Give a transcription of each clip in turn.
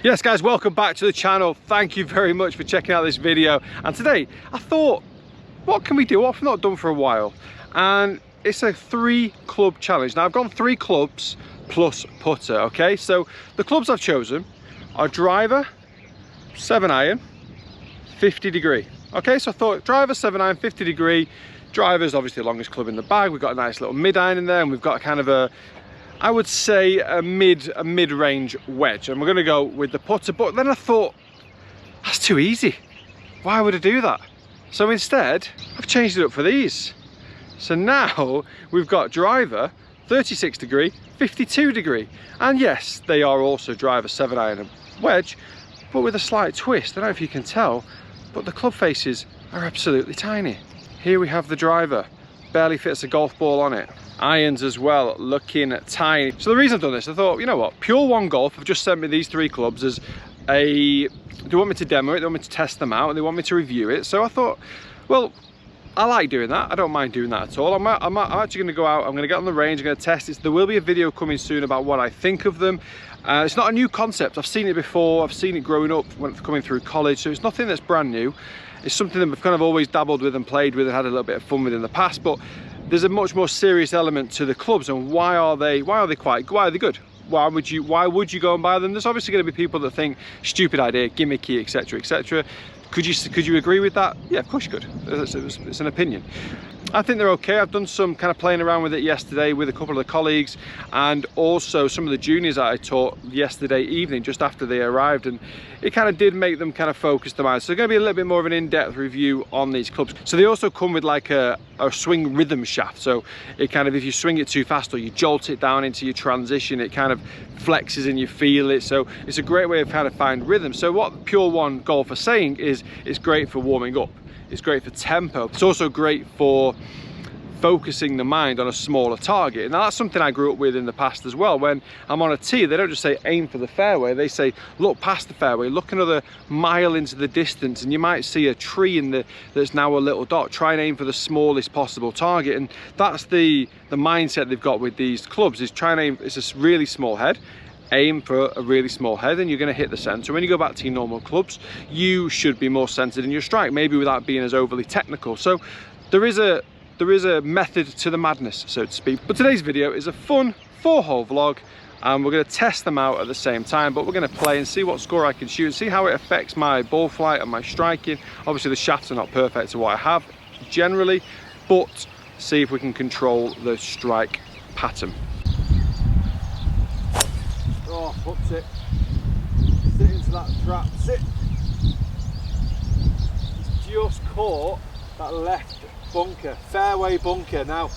Yes guys, welcome back to the channel. Thank you very much for checking out this video. And today I thought, what can we do? What I've not done for a while. And it's a 3 club challenge. Now I've gone 3 clubs plus putter, okay? So the clubs I've chosen are driver, 7-iron, 50 degree. Okay, so I thought driver, 7-iron, 50 degree. Driver's obviously the longest club in the bag. We've got a nice little mid-iron in there, and we've got kind of a, I would say a mid-range wedge, and we're going to go with the putter. But then I thought, that's too easy. Why would I do that? So instead, I've changed it up for these. So now we've got driver, 36 degree, 52 degree, and yes, they are also driver, 7-iron and wedge, but with a slight twist. I don't know if you can tell, but the club faces are absolutely tiny. Here we have the driver, barely fits a golf ball on it. Irons as well, looking tiny. So the reason I've done this, I thought, you know what, PUREONE Golf have just sent me these 3 clubs as a, they want me to demo it, they want me to test them out, and they want me to review it. So I thought, well, I like doing that. I don't mind doing that at all. I'm actually going to go out, I'm going to get on the range, I'm going to test it. There will be a video coming soon about what I think of them. It's not a new concept. I've seen it before. I've seen it growing up when coming through college. So it's nothing that's brand new. It's something that we've kind of always dabbled with and played with and had a little bit of fun with in the past. But there's a much more serious element to the clubs, and why are they good? Why would you go and buy them? There's obviously going to be people that think stupid idea, gimmicky, etc, etc. Could you agree with that? Yeah, of course you could. It's an opinion. I think they're okay. I've done some kind of playing around with it yesterday with a couple of the colleagues, and also some of the juniors that I taught yesterday evening just after they arrived, and it kind of did make them kind of focus their minds. So going to be a little bit more of an in-depth review on these clubs. So they also come with like a swing rhythm shaft. So it kind of, if you swing it too fast or you jolt it down into your transition, it kind of flexes and you feel it. So it's a great way of kind of find rhythm. So what PUREONE Golf are saying is it's great for warming up. It's great for tempo. It's also great for focusing the mind on a smaller target. And that's something I grew up with in the past as well. When I'm on a tee, they don't just say aim for the fairway, they say look past the fairway, look another mile into the distance, and you might see a tree that's now a little dot. Try and aim for the smallest possible target. And that's the mindset they've got with these clubs, is try and aim, it's a really small head, aim for a really small head, and you're going to hit the center. When you go back to your normal clubs, you should be more centered in your strike, maybe without being as overly technical. So there is a method to the madness, so to speak. But today's video is a fun 4-hole vlog, and we're going to test them out at the same time. But we're going to play and see what score I can shoot and see how it affects my ball flight and my striking. Obviously the shafts are not perfect to what I have generally, but see if we can control the strike pattern. Oh, hooked it. Sit into that trap. Sit. It's just caught that left bunker, fairway bunker. Now,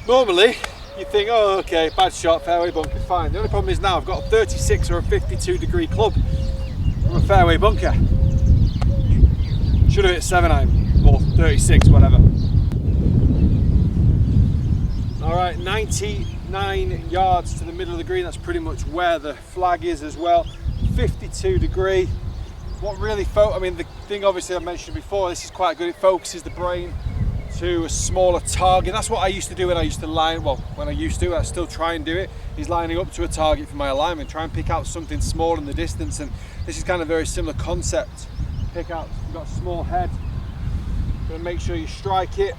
normally you think, oh, okay, bad shot, fairway bunker, fine. The only problem is now I've got a 36 or a 52 degree club from a fairway bunker. Should have hit 7-iron or 36, whatever. All right, 99 yards to the middle of the green. That's pretty much where the flag is as well. 52 degree. What really, I mean, the thing obviously I mentioned before, this is quite good. It focuses the brain to a smaller target. That's what I used to do when I used to line, well, when I used to, I still try and do it, is lining up to a target for my alignment, try and pick out something small in the distance. And this is kind of a very similar concept. Pick out, you've got a small head, gonna make sure you strike it.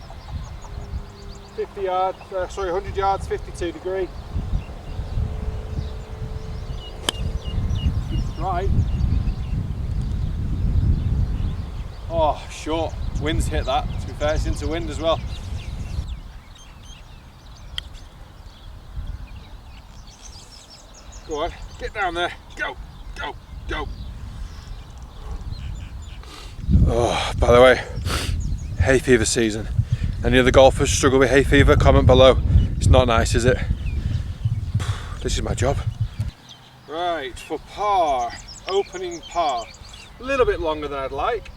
100 yards, 52 degree. Right. Oh, short. Wind's hit that. To be fair, it's into wind as well. Go on, get down there. Go, go, go. Oh, by the way, hay fever season. Any other golfers struggle with hay fever? Comment below. It's not nice, is it? This is my job. Right, for par, opening par. A little bit longer than I'd like.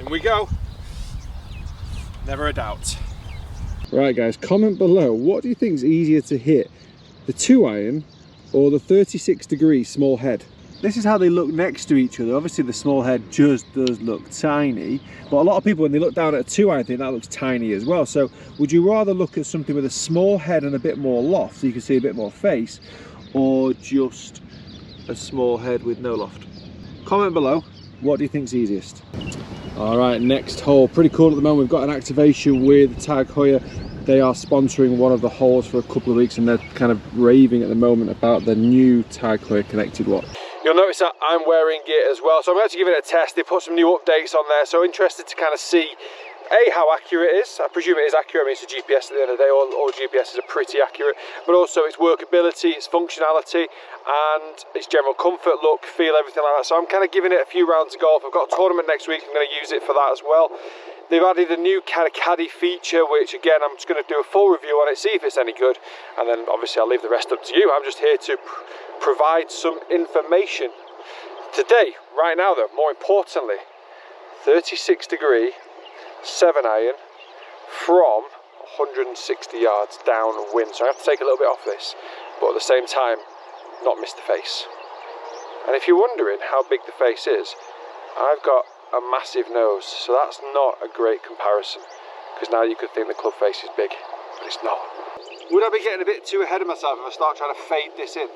In we go. Never a doubt. Right guys, comment below, what do you think is easier to hit? The 2-iron or the 36 degree small head? this is how they look next to each other. Obviously the small head just does look tiny, but a lot of people when they look down at a 2-iron think that looks tiny as well. So would you rather look at something with a small head and a bit more loft so you can see a bit more face, or just a small head with no loft? Comment below, what do you think's easiest? All right, next hole, pretty cool at the moment. We've got an activation with Tag Heuer. They are sponsoring one of the holes for a couple of weeks, and they're kind of raving at the moment about the new Tag Heuer connected watch. You'll notice that I'm wearing it as well, so I'm going to give it a test. They put some new updates on there, so interested to kind of see how accurate it is. I presume it is accurate. I mean, it's a GPS at the end of the day. All GPSs are pretty accurate, but also its workability, its functionality, and its general comfort, look, feel, everything like that. So I'm kind of giving it a few rounds of golf. I've got a tournament next week. I'm going to use it for that as well. They've added a new kind of caddy feature, which again, I'm just going to do a full review on it, see if it's any good, and then obviously I'll leave the rest up to you. I'm just here to provide some information. Today, right now though, more importantly, 36 degree 7-iron from 160 yards downwind. So I have to take a little bit off this, but at the same time, not miss the face. And if you're wondering how big the face is, I've got a massive nose, so that's not a great comparison, because now you could think the club face is big, but it's not. Would I be getting a bit too ahead of myself if I start trying to fade this in?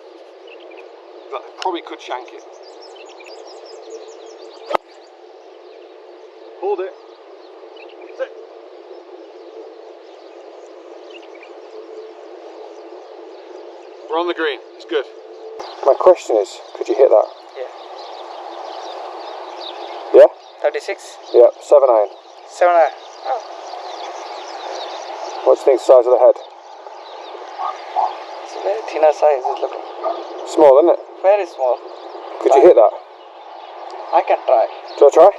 That probably could shank it. Hold it. Sit. We're on the green, it's good. My question is, could you hit that? Yeah. Yeah? 36? Yeah, 7-iron. 7-iron. Oh. What do you think the size of the head? It's a very thinner size, it's looking. Small, isn't it? Very small. Could you hit that? I can try. Do you want to try?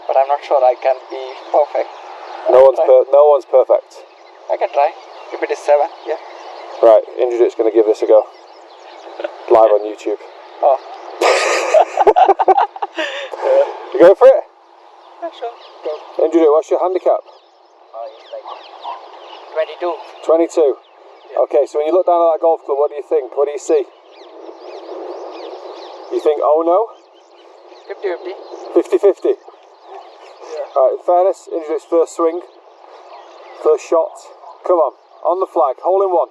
But I'm not sure I can be perfect. No one's perfect. I can try. If it is 7, yeah. Right, Indrajit's going to give this a go. Live on YouTube. Oh. You going for it? Yeah, sure. Go. Indrajit, what's your handicap? It's like 22. 22. Yeah. Okay, so when you look down at that golf club, what do you think? What do you see? You think, oh no? 50-50. 50-50. Yeah. Alright, in fairness, Indrajit's first swing, first shot. Come on the flag, hole in one.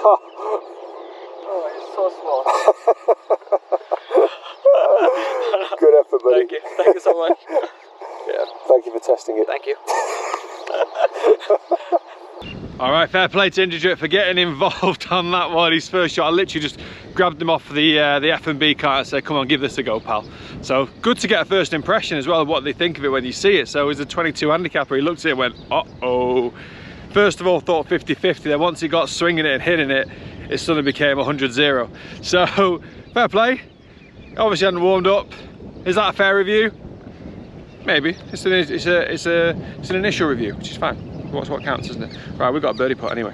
Oh, it's so small. Good effort, buddy. Thank you. Thank you so much. Yeah. Thank you for testing it. Thank you. All right, fair play to Indrajit for getting involved on that one. His first shot, I literally just grabbed him off the F&B car and said, come on, give this a go, pal. So good to get a first impression as well of what they think of it when you see it. So he's a 22 handicapper. He looked at it and went, uh-oh. First of all, thought 50-50. Then once he got swinging it and hitting it, it suddenly became 100-0. So fair play. Obviously hadn't warmed up. Is that a fair review? Maybe. It's an initial review, which is fine. What's what counts, isn't it? Right, we've got a birdie putt anyway.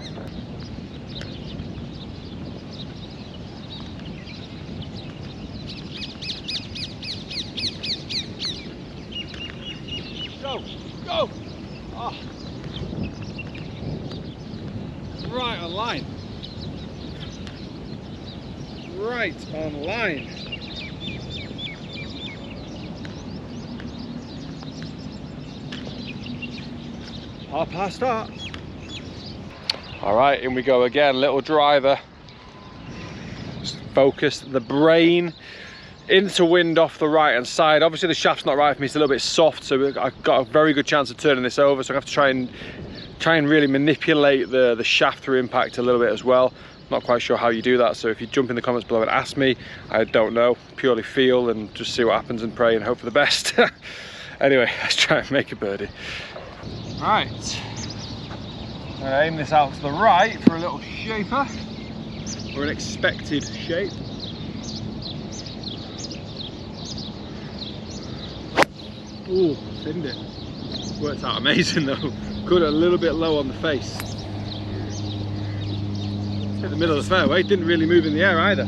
Go, go! Oh. Right on line. Right on line. Half past start. All right, in we go again. Little driver. Just focus the brain into wind off the right hand side. Obviously the shaft's not right for me, it's a little bit soft, so I've got a very good chance of turning this over, so I have to try and really manipulate the shaft through impact a little bit as well. Not quite sure how you do that, so if you jump in the comments below and ask me, I don't know. Purely feel and just see what happens and pray and hope for the best. Anyway, let's try and make a birdie. Right, I'm going to aim this out to the right for a little shaper, or an expected shape. Ooh, thinned it. Worked out amazing though. Got it a little bit low on the face. Hit the middle of the fairway, didn't really move in the air either.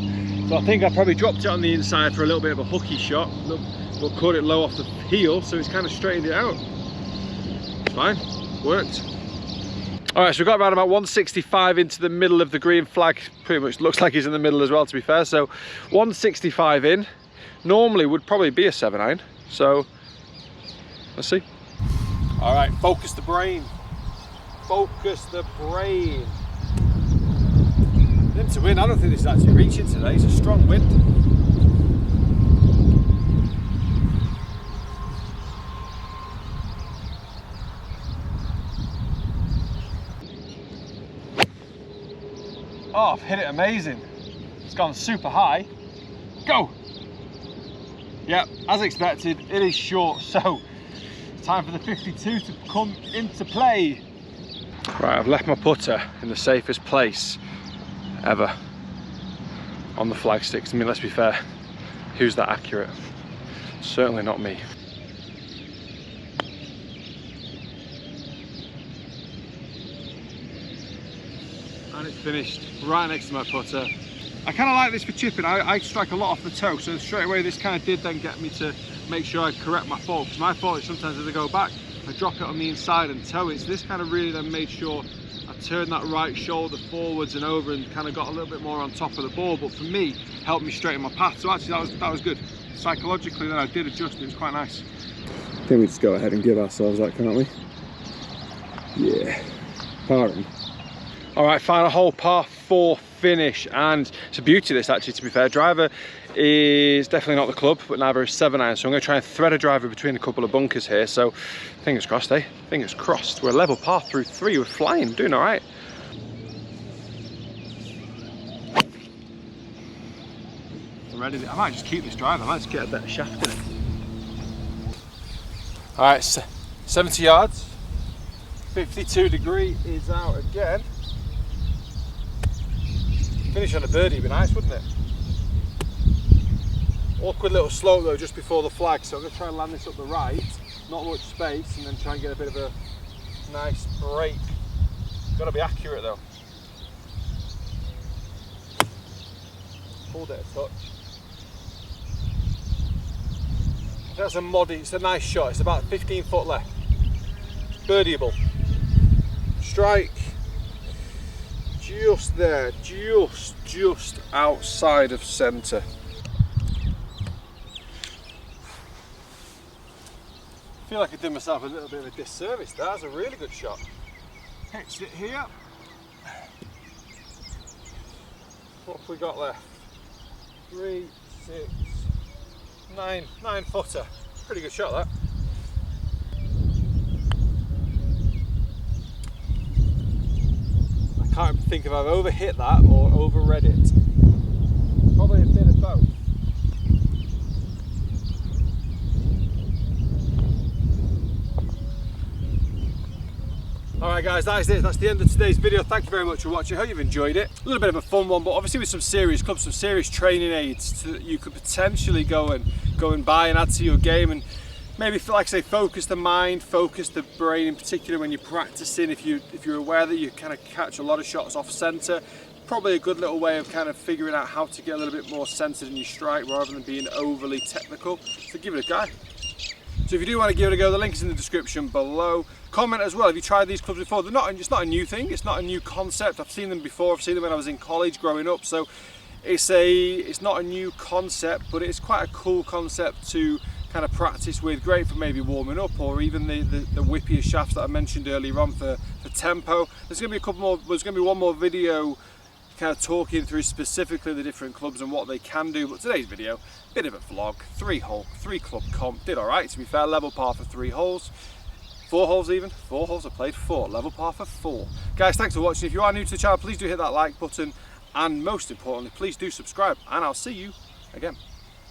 So I think I probably dropped it on the inside for a little bit of a hooky shot, but caught it low off the heel, so it's kind of straightened it out. It's fine, worked. All right, so we got around about 165 into the middle of the green flag. Pretty much looks like he's in the middle as well, to be fair. So 165 in, normally would probably be a 7-iron. So let's see. All right, focus the brain. Focus the brain. Into wind, I don't think this is actually reaching today. It's a strong wind. Oh, I've hit it amazing. It's gone super high. Go! Yep, as expected, it is short, so it's time for the 52 to come into play. Right, I've left my putter in the safest place ever on the flag sticks. I mean, let's be fair, who's that accurate? Certainly not me. And it's finished right next to my putter. I kind of like this for chipping. I strike a lot off the toe, so straight away this kind of did then get me to make sure I correct my fault, because my fault is sometimes as I go back I drop it on the inside and toe it. So this kind of really then made sure I turned that right shoulder forwards and over and kind of got a little bit more on top of the ball, but for me helped me straighten my path. So actually that was good. Psychologically then I did adjust, it was quite nice. I think we just go ahead and give ourselves that, can't we? Yeah, pardon. All right, final hole, par 4 finish, and it's a beauty this actually, to be fair. Driver is definitely not the club, but neither is 7-iron, so I'm going to try and thread a driver between a couple of bunkers here, so fingers crossed, eh? Fingers crossed. We're level par through 3, we're flying, doing all right. Ready. I might just keep this driver, I might just get a better shaft in it. All right, 70 yards, 52 degree is out again. Finish on a birdie would be nice, wouldn't it? Awkward little slope though just before the flag, so I'm going to try and land this up the right, not much space, and then try and get a bit of a nice break. Got to be accurate though. Hold it a touch. That's a moddy, it's a nice shot, it's about 15 foot left. Birdieable. Strike. Just there, just outside of centre. I feel like I did myself a little bit of a disservice there. That's a really good shot. Hits it here. What have we got left? 3, 6, 9 footer. Pretty good shot that. I can't think if I've overhit that or overread it. Probably a bit of both. Alright guys, that is it. That's the end of today's video. Thank you very much for watching. I hope you've enjoyed it. A little bit of a fun one, but obviously with some serious clubs, some serious training aids that you could potentially go and buy and add to your game, and maybe, like I say, focus the mind, focus the brain in particular when you're practicing. If you're aware that you kind of catch a lot of shots off centre, probably a good little way of kind of figuring out how to get a little bit more centered in your strike rather than being overly technical. So give it a go. So if you do want to give it a go, the link is in the description below. Comment as well, have you tried these clubs before? It's not a new thing, it's not a new concept. I've seen them before, I've seen them when I was in college growing up, so it's not a new concept, but it's quite a cool concept to kind of practice with. Great for maybe warming up, or even the whippier shafts that I mentioned earlier on for tempo. There's going to be one more video kind of talking through specifically the different clubs and what they can do, but today's video, bit of a vlog, 3 club comp, did alright to be fair, level par for 3 holes, 4 holes even, 4 holes I played 4, level par for 4. Guys, thanks for watching. If you are new to the channel, please do hit that like button, and most importantly, please do subscribe, and I'll see you again.